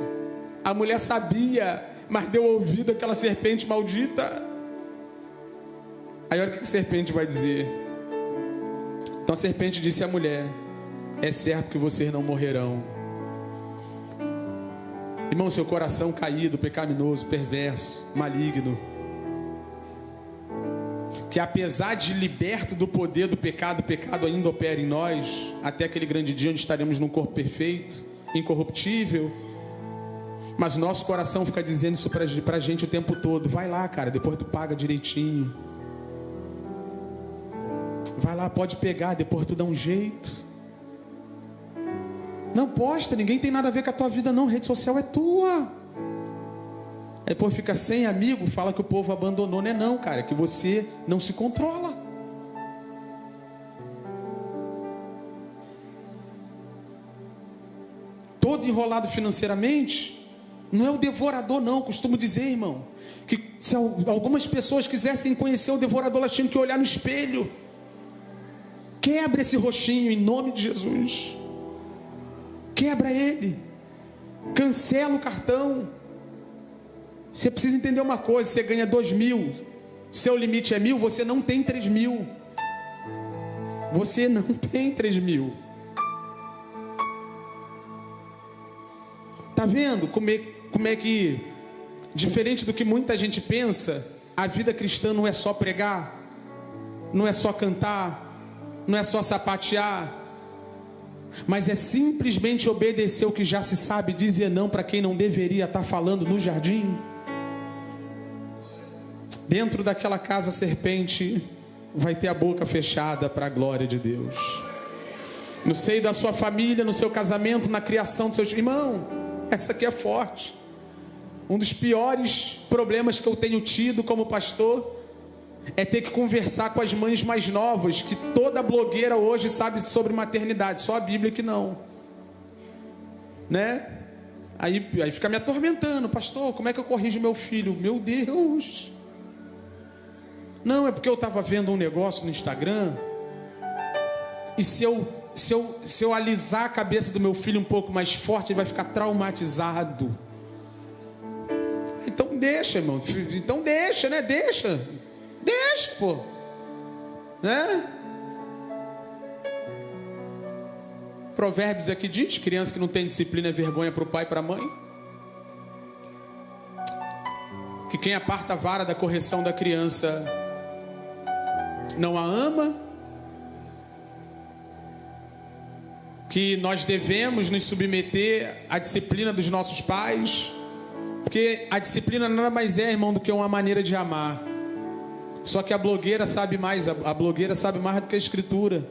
Speaker 2: A mulher sabia, mas deu ouvido àquela serpente maldita. Aí olha o que a serpente vai dizer. Então a serpente disse à mulher: é certo que vocês não morrerão. Irmão, seu coração caído, pecaminoso, perverso, maligno, que apesar de liberto do poder do pecado, o pecado ainda opera em nós, até aquele grande dia onde estaremos num corpo perfeito, incorruptível. Mas o nosso coração fica dizendo isso pra gente o tempo todo: vai lá, cara, depois tu paga direitinho. Vai lá, pode pegar, depois tu dá um jeito. Não posta, ninguém tem nada a ver com a tua vida não, a rede social é tua. Aí depois fica sem amigo, fala que o povo abandonou. Não é não, cara, é que você não se controla. Todo enrolado financeiramente, não é o devorador não. Costumo dizer, irmão, que se algumas pessoas quisessem conhecer o devorador, elas tinham que olhar no espelho. Quebra esse roxinho em nome de Jesus. Quebra ele, cancela o cartão. Você precisa entender uma coisa: você ganha 2.000, seu limite é 1.000, você não tem 3.000. Você não tem 3.000. Tá vendo como é que, diferente do que muita gente pensa, a vida cristã não é só pregar, não é só cantar, não é só sapatear, mas é simplesmente obedecer o que já se sabe, dizer não para quem não deveria estar falando no jardim. Dentro daquela casa, a serpente vai ter a boca fechada para a glória de Deus. No seio da sua família, no seu casamento, na criação dos seus irmãos, essa aqui é forte. Um dos piores problemas que eu tenho tido como pastor é ter que conversar com as mães mais novas, que toda blogueira hoje sabe sobre maternidade, só a Bíblia que não, né? Aí fica me atormentando: pastor, como é que eu corrijo meu filho? Meu Deus! Não, é porque eu estava vendo um negócio no Instagram, e se eu alisar a cabeça do meu filho um pouco mais forte, ele vai ficar traumatizado. Então deixa, irmão, então deixa, né? Deixa, pô, né? Provérbios aqui diz: criança que não tem disciplina é vergonha para o pai e para a mãe. Que quem aparta a vara da correção da criança não a ama. Que nós devemos nos submeter à disciplina dos nossos pais, porque a disciplina nada mais é, irmão, do que uma maneira de amar. Só que a blogueira sabe mais, a blogueira sabe mais do que a escritura.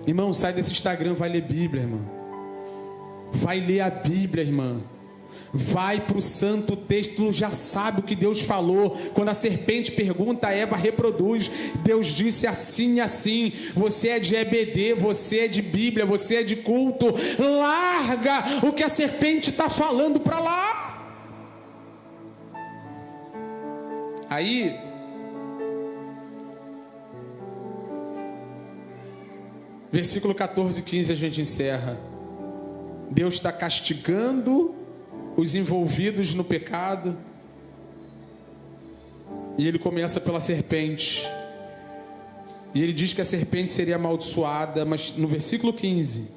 Speaker 2: Irmão, sai desse Instagram, vai ler Bíblia, irmão. Vai ler a Bíblia, irmã. Vai para o santo texto, já sabe o que Deus falou. Quando a serpente pergunta, a Eva reproduz. Deus disse assim e assim. Você é de EBD, você é de Bíblia, você é de culto. Larga o que a serpente está falando para lá. Aí, versículo 14 e 15 a gente encerra. Deus está castigando os envolvidos no pecado, e ele começa pela serpente. E ele diz que a serpente seria amaldiçoada, mas no versículo 15,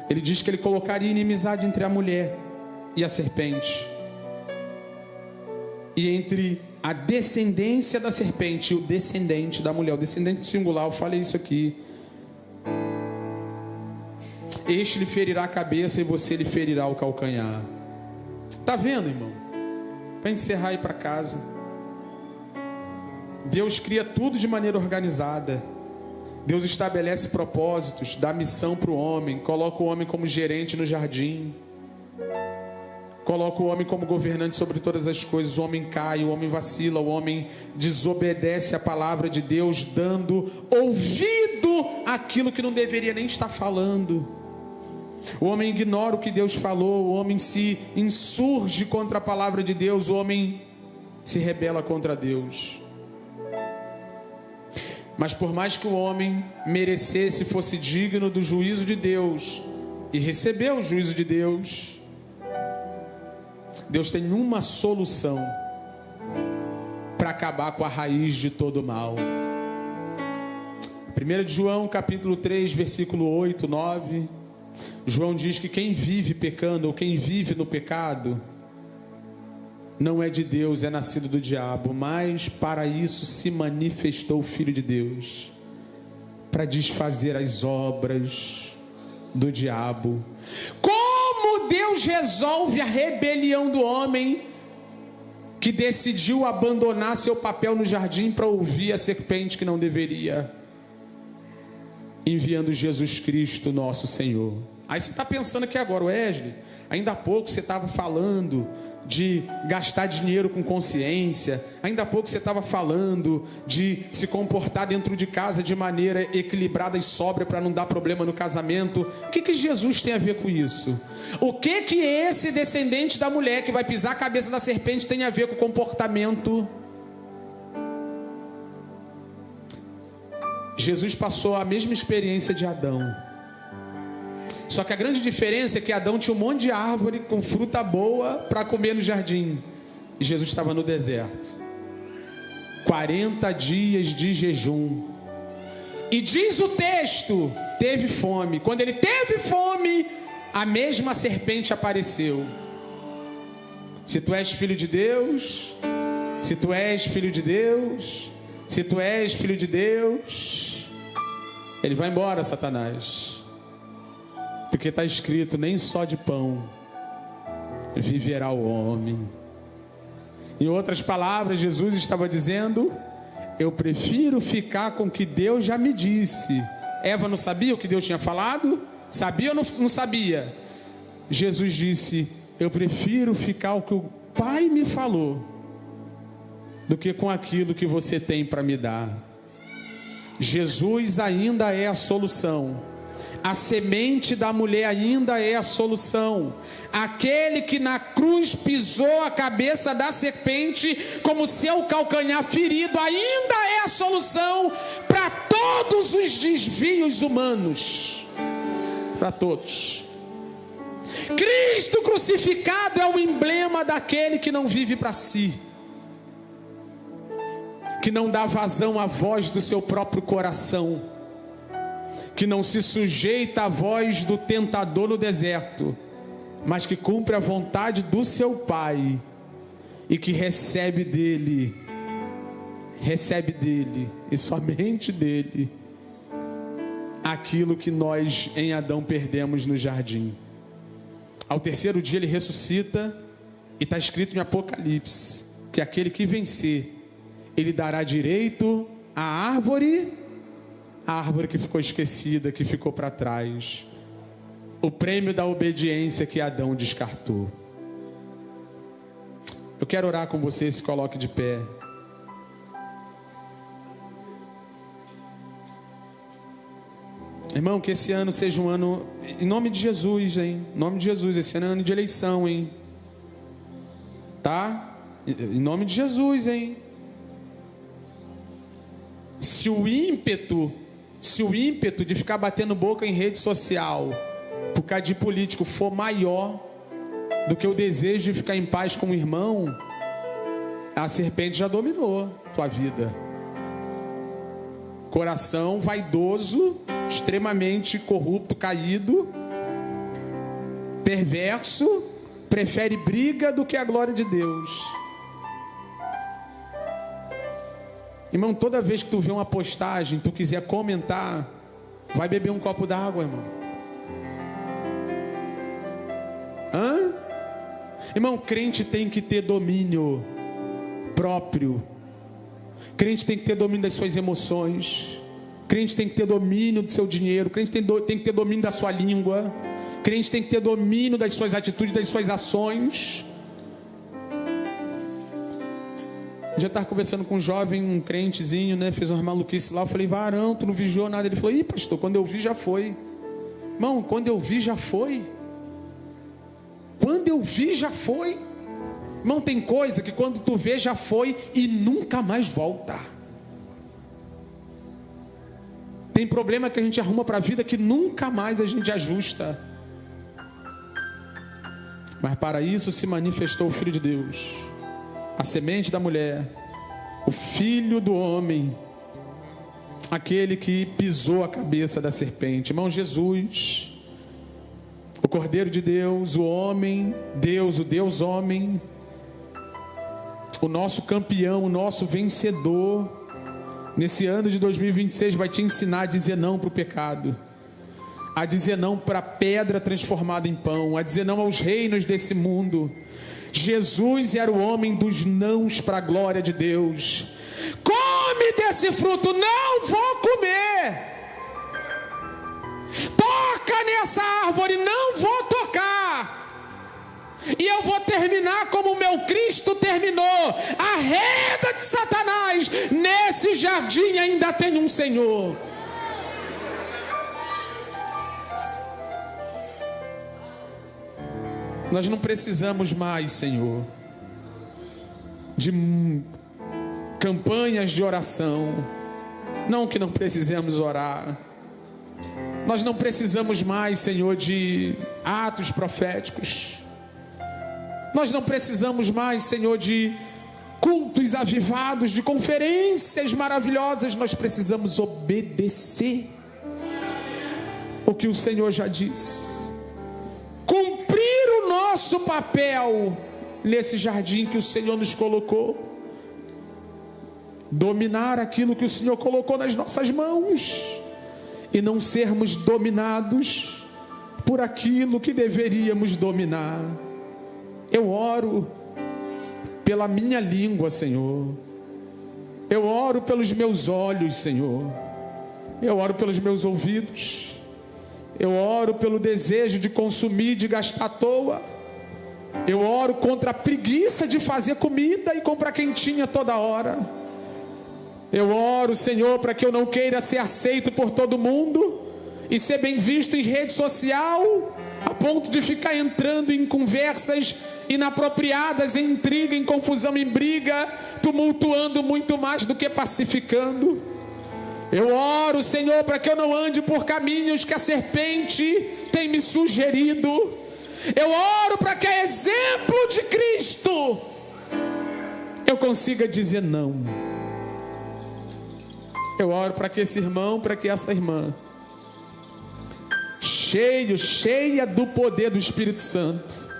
Speaker 2: ele diz que ele colocaria inimizade entre a mulher e a serpente, e entre a descendência da serpente e o descendente da mulher, o descendente singular, eu falei isso aqui. Este lhe ferirá a cabeça e você lhe ferirá o calcanhar. Está vendo, irmão? Para encerrar e ir para casa. Deus cria tudo de maneira organizada. Deus estabelece propósitos, dá missão para o homem, coloca o homem como gerente no jardim, coloca o homem como governante sobre todas as coisas. O homem cai, o homem vacila, o homem desobedece a palavra de Deus, dando ouvido àquilo que não deveria nem estar falando. O homem ignora o que Deus falou, o homem se insurge contra a palavra de Deus, o homem se rebela contra Deus. Mas por mais que o homem merecesse, fosse digno do juízo de Deus, e recebeu o juízo de Deus, Deus tem uma solução para acabar com a raiz de todo o mal. 1 de João capítulo 3, versículo 8, 9, João diz que quem vive pecando, ou quem vive no pecado, não é de Deus, é nascido do diabo. Mas para isso se manifestou o Filho de Deus, para desfazer as obras do diabo. Como Deus resolve a rebelião do homem que decidiu abandonar seu papel no jardim para ouvir a serpente que não deveria? Enviando Jesus Cristo, nosso Senhor. Aí você está pensando aqui agora, Wesley, ainda há pouco você estava falando de gastar dinheiro com consciência, ainda há pouco você estava falando de se comportar dentro de casa de maneira equilibrada e sóbria para não dar problema no casamento. O que Jesus tem a ver com isso? O que esse descendente da mulher que vai pisar a cabeça da serpente tem a ver com o comportamento? Jesus passou a mesma experiência de Adão, só que a grande diferença é que Adão tinha um monte de árvore com fruta boa para comer no jardim, e Jesus estava no deserto, 40 dias de jejum, e diz o texto, teve fome. Quando ele teve fome, a mesma serpente apareceu. Se tu és filho de Deus, se tu és filho de Deus, se tu és filho de Deus, ele vai embora, Satanás. Porque está escrito, nem só de pão viverá o homem. Em outras palavras, Jesus estava dizendo, eu prefiro ficar com o que Deus já me disse. Eva não sabia o que Deus tinha falado? Sabia ou não sabia? Jesus disse, eu prefiro ficar com o que o Pai me falou, do que com aquilo que você tem para me dar. Jesus ainda é a solução. A semente da mulher ainda é a solução. Aquele que na cruz pisou a cabeça da serpente como seu calcanhar ferido, ainda é a solução para todos os desvios humanos. Para todos. Cristo crucificado é o emblema daquele que não vive para si, que não dá vazão à voz do seu próprio coração, que não se sujeita à voz do tentador no deserto, mas que cumpre a vontade do seu Pai, e que recebe dele e somente dele aquilo que nós em Adão perdemos no jardim. Ao terceiro dia ele ressuscita, e está escrito em Apocalipse que aquele que vencer, ele dará direito à árvore, a árvore que ficou esquecida, que ficou para trás, o prêmio da obediência que Adão descartou. Eu quero orar com você, se coloque de pé. Irmão, que esse ano seja um ano, em nome de Jesus, hein? Em nome de Jesus, esse ano é ano de eleição, hein? Tá? Em nome de Jesus, hein? Se o ímpeto de ficar batendo boca em rede social por causa de político for maior do que o desejo de ficar em paz com o irmão, a serpente já dominou tua vida. Coração vaidoso, extremamente corrupto, caído, perverso, prefere briga do que a glória de Deus. Irmão, toda vez que tu vê uma postagem, tu quiser comentar, vai beber um copo d'água, irmão. Irmão, crente tem que ter domínio próprio. Crente tem que ter domínio das suas emoções. Crente tem que ter domínio do seu dinheiro. Crente tem que ter domínio da sua língua. Crente tem que ter domínio das suas atitudes, das suas ações. Um dia eu estava conversando com um jovem, um crentezinho, né? Fez umas maluquices lá. Eu falei, varão, tu não vigiou nada. Ele falou, ih, pastor, quando eu vi já foi. Irmão, quando eu vi já foi. Quando eu vi já foi. Irmão, tem coisa que quando tu vê já foi e nunca mais volta. Tem problema que a gente arruma para a vida que nunca mais a gente ajusta. Mas para isso se manifestou o Filho de Deus, a semente da mulher, o Filho do homem, aquele que pisou a cabeça da serpente. Irmão, Jesus, o Cordeiro de Deus, o homem, Deus, o Deus homem, o nosso campeão, o nosso vencedor, nesse ano de 2026 vai te ensinar a dizer não para o pecado, a dizer não para a pedra transformada em pão, a dizer não aos reinos desse mundo. Jesus era o homem dos nãos para a glória de Deus. Come desse fruto, não vou comer. Toca nessa árvore, não vou tocar. E eu vou terminar como o meu Cristo terminou. Arreda de Satanás, nesse jardim ainda tem um Senhor. Nós não precisamos mais, Senhor, de campanhas de oração. Não que não precisemos orar. Nós não precisamos mais, Senhor, de atos proféticos. Nós não precisamos mais, Senhor, de cultos avivados, de conferências maravilhosas. Nós precisamos obedecer o que o Senhor já disse. Cumprir o nosso papel nesse jardim que o Senhor nos colocou. Dominar aquilo que o Senhor colocou nas nossas mãos. E não sermos dominados por aquilo que deveríamos dominar. Eu oro pela minha língua, Senhor. Eu oro pelos meus olhos, Senhor. Eu oro pelos meus ouvidos. Eu oro pelo desejo de consumir, de gastar à toa. Eu oro contra a preguiça de fazer comida e comprar quentinha toda hora. Eu oro, Senhor, para que eu não queira ser aceito por todo mundo e ser bem visto em rede social, a ponto de ficar entrando em conversas inapropriadas, em intriga, em confusão, em briga, tumultuando muito mais do que pacificando. Eu oro, Senhor, para que eu não ande por caminhos que a serpente tem me sugerido. Eu oro para que, a exemplo de Cristo, eu consiga dizer não. Eu oro para que esse irmão, para que essa irmã, cheia do poder do Espírito Santo,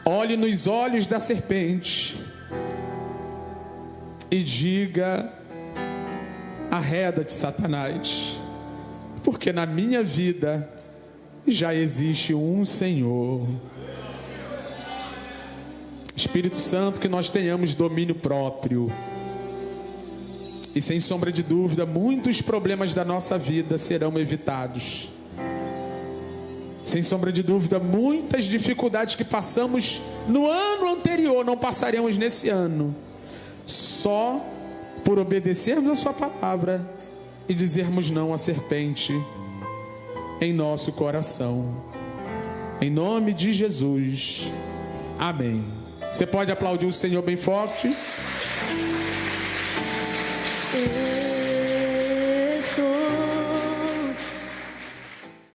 Speaker 2: olhe nos olhos da serpente e diga: arreda de Satanás, porque na minha vida já existe um Senhor. Espírito Santo, que nós tenhamos domínio próprio. E sem sombra de dúvida, muitos problemas da nossa vida serão evitados. Sem sombra de dúvida, muitas dificuldades que passamos no ano anterior, não passaremos nesse ano. Só por obedecermos a sua palavra e dizermos não à serpente em nosso coração. Em nome de Jesus. Amém. Você pode aplaudir o Senhor bem forte?